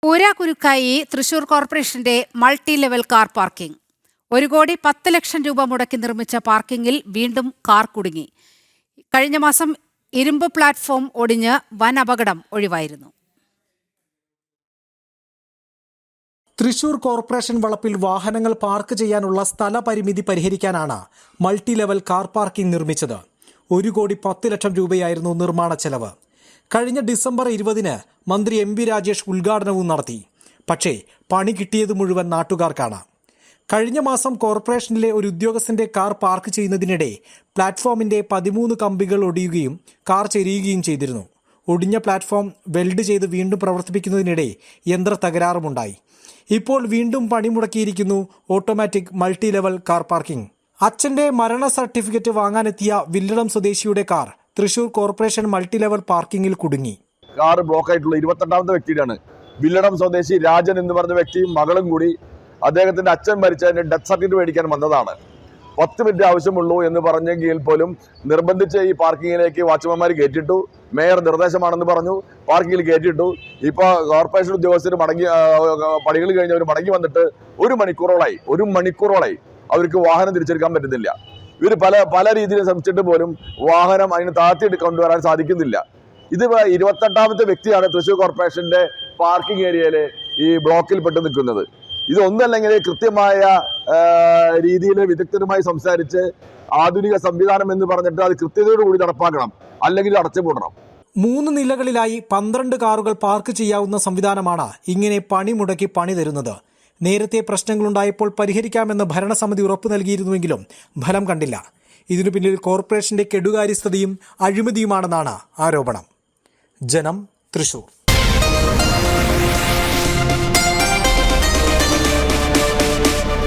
പൂരാകുരുക്കായി തൃശൂർ കോർപ്പറേഷന്റെ multi level car parking. 1,10,00,000 രൂപ മുടക്കി നിർമ്മിച്ച പാർക്കിംഗിൽ വീണ്ടും കാർ കുടുങ്ങി. കഴിഞ്ഞ മാസം ഇരുമ്പ് പ്ലാറ്റ്ഫോം ഒടിഞ്ഞ് വൻ അപകടം ഒഴിവായിരുന്നു. തൃശൂർ കോർപ്പറേഷൻ വളപ്പിൽ വാഹനങ്ങൾ പാർക്ക് ചെയ്യാനുള്ള സ്ഥലപരിമിതി പരിഹരിക്കാനാണ് മൾട്ടി ലെവൽ കാർ പാർക്കിംഗ് നിർമ്മിച്ചത്. 1,10,00,000 രൂപയായിരുന്നു നിർമ്മാണ ചെലവ്. കഴിഞ്ഞ ഡിസംബർ 20-ന് മന്ത്രി എം. രാജേഷ് ഉദ്ഘാടനവും നടത്തി. പക്ഷേ പണി കിട്ടിയത് മുഴുവൻ നാട്ടുകാർക്കാണ്. കഴിഞ്ഞ മാസം കോർപ്പറേഷനിലെ ഒരു ഉദ്യോഗസ്ഥന്റെ കാർ പാർക്ക് ചെയ്യുന്നതിനിടെ പ്ലാറ്റ്ഫോമിന്റെ 13 കമ്പികൾ ഒടിയുകയും കാർ ചെരിയുകയും ചെയ്തിരുന്നു. ഒടിഞ്ഞ പ്ലാറ്റ്ഫോം വെൽഡ് ചെയ്ത് വീണ്ടും പ്രവർത്തിപ്പിക്കുന്നതിനിടെ യന്ത്ര തകരാറുമുണ്ടായി. ഇപ്പോൾ വീണ്ടും പണിമുടക്കിയിരിക്കുന്നു automatic multi level car parking. അച്ഛന്റെ മരണ സർട്ടിഫിക്കറ്റ് വാങ്ങാനെത്തിയ വില്ലടം സ്വദേശിയുടെ car Thrissur corporation multi level പാർക്കിംഗിൽ കുടുങ്ങി. കാർ ബ്ലോക്ക് ആയിട്ടുള്ള 28ാമത്തെ വ്യക്തിയാണ്. വില്ലടം സ്വദേശി രാജൻ എന്ന് പറഞ്ഞ വ്യക്തിയും മകളും കൂടി അദ്ദേഹത്തിന്റെ അച്ഛൻ മരിച്ചതിന്റെ ഡെത്ത് സർട്ടിഫിക്കറ്റ് മേടിക്കാൻ വന്നതാണ്. 10 മിനിറ്റ് ആവശ്യമുള്ളൂ എന്ന് പറഞ്ഞെങ്കിൽ പോലും നിർബന്ധിച്ച് ഈ പാർക്കിങ്ങിലേക്ക് വാച്ച്മാൻമാർ കയറ്റിട്ടു. മേയർ നിർദ്ദേശമാണെന്ന് പറഞ്ഞു, പാർക്കിങ്ങിൽ കയറ്റിട്ടു. ഇപ്പോൾ കോർപ്പറേഷൻ ഉദ്യോഗസ്ഥർ പണികൾ കഴിഞ്ഞവർ മടങ്ങി വന്നിട്ട് ഒരു മണിക്കൂറോളായി അവർക്ക് വാഹനം തിരിച്ചെടുക്കാൻ പറ്റുന്നില്ല. ഇവർ പല രീതിയിൽ ശ്രമിച്ചിട്ട് പോലും വാഹനം അതിന് താഴ്ത്തി കൊണ്ടുവരാൻ സാധിക്കുന്നില്ല. ഇത് 28ാമത്തെ വ്യക്തിയാണ് തൃശൂർ കോർപ്പറേഷന്റെ പാർക്കിംഗ് ഏരിയയിൽ ഈ ബ്ലോക്കിൽ പെട്ട് നിൽക്കുന്നത്. ഇതൊന്നല്ലെങ്കിൽ കൃത്യമായ രീതിയിൽ വിദഗ്ധരുമായി സംസാരിച്ച് ആധുനിക സംവിധാനം എന്ന് പറഞ്ഞിട്ട് അത് കൃത്യതയോടുകൂടി നടപ്പാക്കണം, അല്ലെങ്കിൽ അടച്ചുപൂടണം. 3 നിലകളിലായി 12 കാറുകൾ പാർക്ക് ചെയ്യാവുന്ന സംവിധാനമാണ് ഇങ്ങനെ പണി മുടക്കി പണി തരുന്നത്. നേരത്തെ പ്രശ്നങ്ങളുണ്ടായപ്പോൾ പരിഹരിക്കാമെന്ന് ഭരണസമിതി ഉറപ്പു നൽകിയിരുന്നുവെങ്കിലും ഫലം കണ്ടില്ല. ഇതിനു പിന്നിൽ കോർപ്പറേഷന്റെ കെടുകാര്യസ്ഥതയും അഴിമതിയുമാണെന്നാണ് ആരോപണം. ജനം, തൃശൂർ.